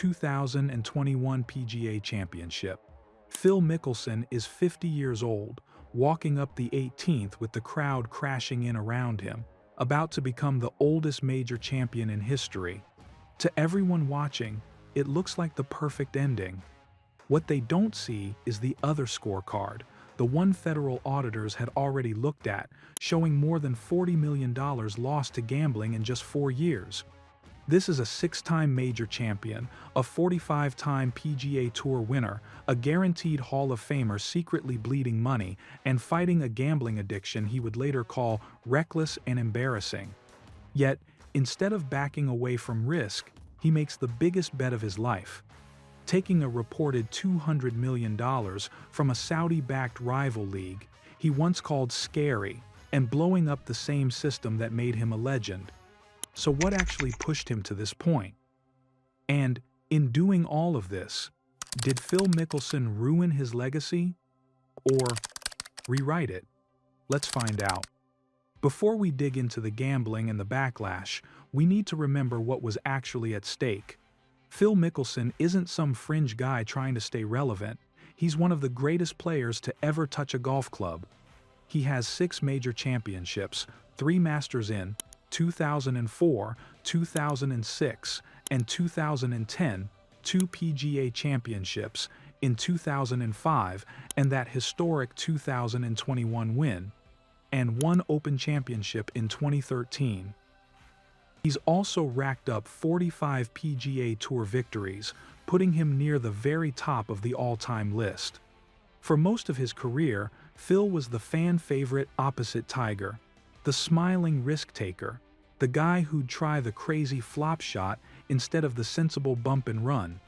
2021 PGA Championship. Phil Mickelson is 50 years old, walking up the 18th with the crowd crashing in around him, about to become the oldest major champion in history. To everyone watching, it looks like the perfect ending. What they don't see is the other scorecard, the one federal auditors had already looked at, showing more than $40 million lost to gambling in just 4 years. This is a 6-time major champion, a 45-time PGA Tour winner, a guaranteed Hall of Famer secretly bleeding money and fighting a gambling addiction he would later call reckless and embarrassing. Yet, instead of backing away from risk, he makes the biggest bet of his life. Taking a reported $200 million from a Saudi-backed rival league he once called scary and blowing up the same system that made him a legend. So what actually pushed him to this point? And, in doing all of this, did Phil Mickelson ruin his legacy? Or rewrite it? Let's find out. Before we dig into the gambling and the backlash, we need to remember what was actually at stake. Phil Mickelson isn't some fringe guy trying to stay relevant. He's one of the greatest players to ever touch a golf club. He has 6 major championships, 3 Masters in 2004, 2006, and 2010, 2 PGA Championships in 2005, and that historic 2021 win, and 1 Open Championship in 2013. He's also racked up 45 PGA Tour victories, putting him near the very top of the all-time list. For most of his career, Phil was the fan favorite opposite Tiger, the smiling risk-taker, the guy who'd try the crazy flop shot instead of the sensible bump and run.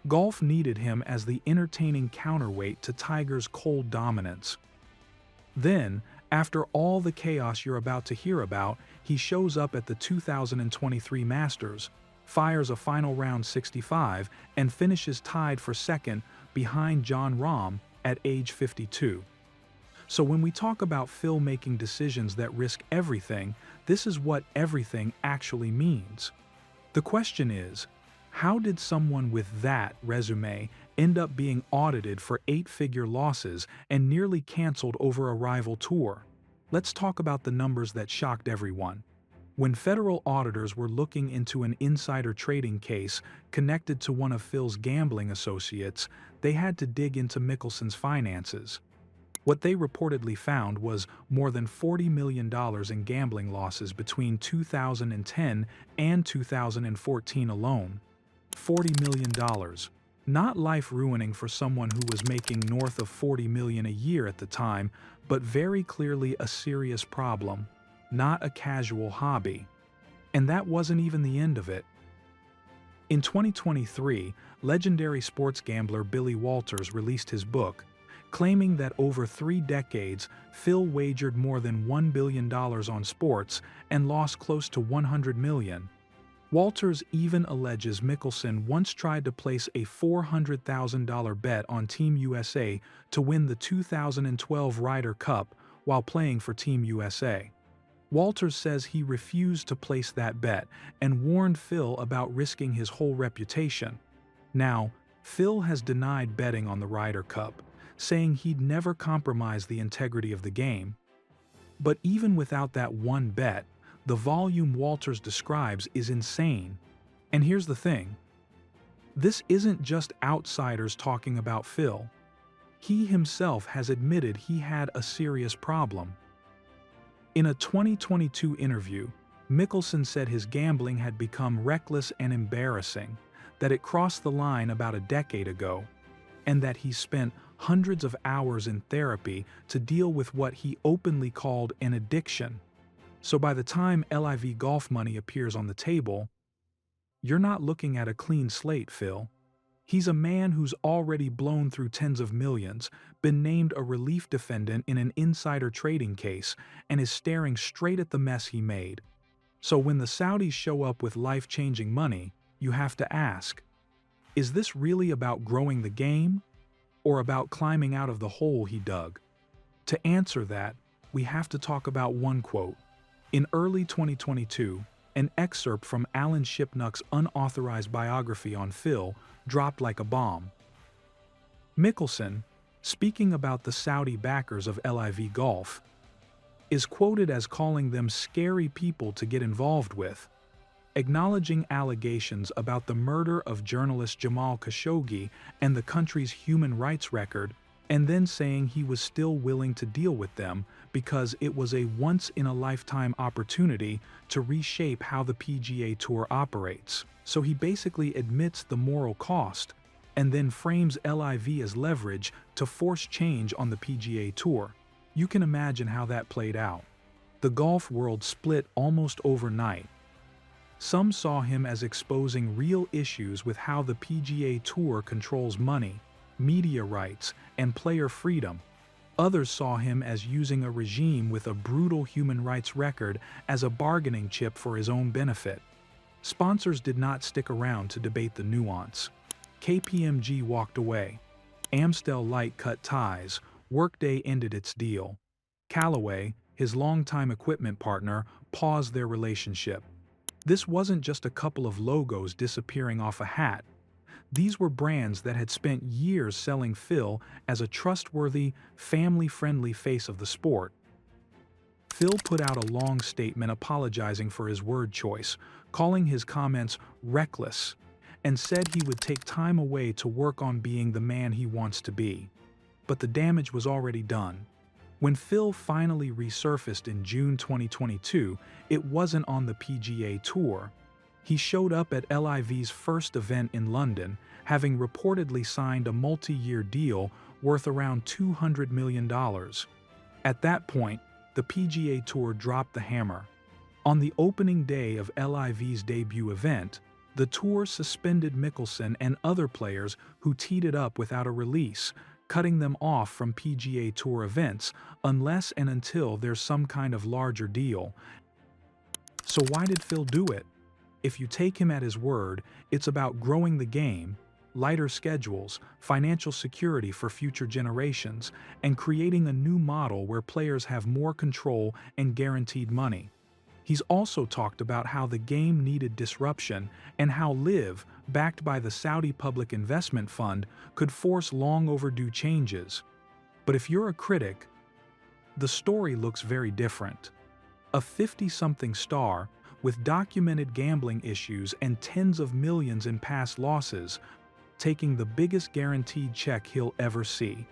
Golf needed him as the entertaining counterweight to Tiger's cold dominance. Then, after all the chaos you're about to hear about, he shows up at the 2023 Masters, fires a final round 65, and finishes tied for second behind Jon Rahm at age 52. So when we talk about Phil making decisions that risk everything, this is what everything actually means. The question is, how did someone with that resume end up being audited for 8-figure losses and nearly canceled over a rival tour? Let's talk about the numbers that shocked everyone. When federal auditors were looking into an insider trading case connected to one of Phil's gambling associates, they had to dig into Mickelson's finances. What they reportedly found was more than $40 million in gambling losses between 2010 and 2014 alone. $40 million. Not life-ruining for someone who was making north of $40 million a year at the time, but very clearly a serious problem, not a casual hobby. And that wasn't even the end of it. In 2023, legendary sports gambler Billy Walters released his book, claiming that over 3 decades, Phil wagered more than $1 billion on sports and lost close to $100 million. Walters even alleges Mickelson once tried to place a $400,000 bet on Team USA to win the 2012 Ryder Cup while playing for Team USA. Walters says he refused to place that bet and warned Phil about risking his whole reputation. Now, Phil has denied betting on the Ryder Cup, saying he'd never compromise the integrity of the game. But even without that one bet, the volume Walters describes is insane. And here's the thing. This isn't just outsiders talking about Phil. He himself has admitted he had a serious problem. In a 2022 interview, Mickelson said his gambling had become reckless and embarrassing, that it crossed the line about a decade ago, and that he spent hundreds of hours in therapy to deal with what he openly called an addiction. So by the time LIV Golf money appears on the table, you're not looking at a clean slate, Phil. He's a man who's already blown through tens of millions, been named a relief defendant in an insider trading case, and is staring straight at the mess he made. So when the Saudis show up with life-changing money, you have to ask, is this really about growing the game, or about climbing out of the hole he dug? To answer that, we have to talk about one quote. In early 2022, an excerpt from Alan Shipnuck's unauthorized biography on Phil dropped like a bomb. Mickelson, speaking about the Saudi backers of LIV Golf, is quoted as calling them scary people to get involved with, acknowledging allegations about the murder of journalist Jamal Khashoggi and the country's human rights record, and then saying he was still willing to deal with them because it was a once-in-a-lifetime opportunity to reshape how the PGA Tour operates. So he basically admits the moral cost, and then frames LIV as leverage to force change on the PGA Tour. You can imagine how that played out. The golf world split almost overnight. Some saw him as exposing real issues with how the PGA Tour controls money, media rights, and player freedom. Others saw him as using a regime with a brutal human rights record as a bargaining chip for his own benefit. Sponsors did not stick around to debate the nuance. KPMG walked away. Amstel Light cut ties. Workday ended its deal. Callaway, his longtime equipment partner, paused their relationship. This wasn't just a couple of logos disappearing off a hat. These were brands that had spent years selling Phil as a trustworthy, family-friendly face of the sport. Phil put out a long statement apologizing for his word choice, calling his comments reckless, and said he would take time away to work on being the man he wants to be. But the damage was already done. When Phil finally resurfaced in June 2022, it wasn't on the PGA Tour. He showed up at LIV's first event in London, having reportedly signed a multi-year deal worth around $200 million. At that point, the PGA Tour dropped the hammer. On the opening day of LIV's debut event, the tour suspended Mickelson and other players who teed it up without a release, cutting them off from PGA Tour events unless and until there's some kind of larger deal. So why did Phil do it? If you take him at his word, it's about growing the game, lighter schedules, financial security for future generations, and creating a new model where players have more control and guaranteed money. He's also talked about how the game needed disruption and how LIV, backed by the Saudi Public Investment Fund, could force long overdue changes. But if you're a critic, the story looks very different. A 50-something star, with documented gambling issues and tens of millions in past losses, taking the biggest guaranteed check he'll ever see.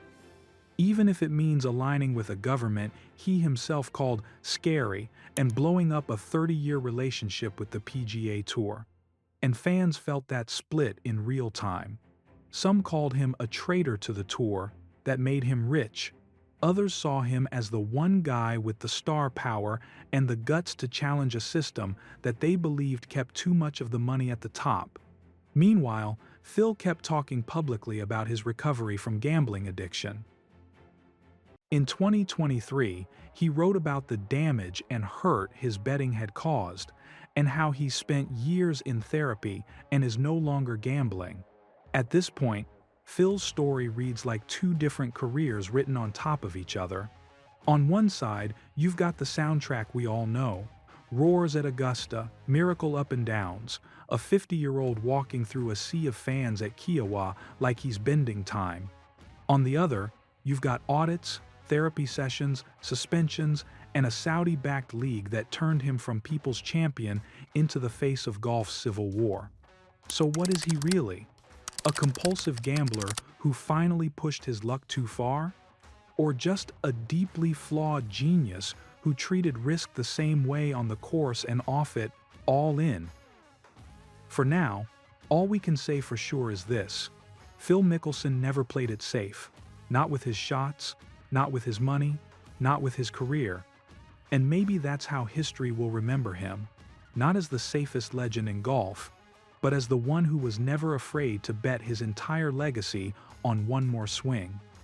Even if it means aligning with a government he himself called scary and blowing up a 30-year relationship with the PGA Tour. And fans felt that split in real time. Some called him a traitor to the tour that made him rich. Others saw him as the one guy with the star power and the guts to challenge a system that they believed kept too much of the money at the top. Meanwhile, Phil kept talking publicly about his recovery from gambling addiction. In 2023, he wrote about the damage and hurt his betting had caused, and how he spent years in therapy and is no longer gambling. At this point, Phil's story reads like two different careers written on top of each other. On one side, you've got the soundtrack we all know: roars at Augusta, miracle up and downs, a 50-year-old walking through a sea of fans at Kiowa like he's bending time. On the other, you've got audits, therapy sessions, suspensions, and a Saudi-backed league that turned him from people's champion into the face of golf's civil war. So what is he really? A compulsive gambler who finally pushed his luck too far? Or just a deeply flawed genius who treated risk the same way on the course and off it, all in? For now, all we can say for sure is this: Phil Mickelson never played it safe. Not with his shots, not with his money, not with his career. And maybe that's how history will remember him, not as the safest legend in golf, but as the one who was never afraid to bet his entire legacy on one more swing.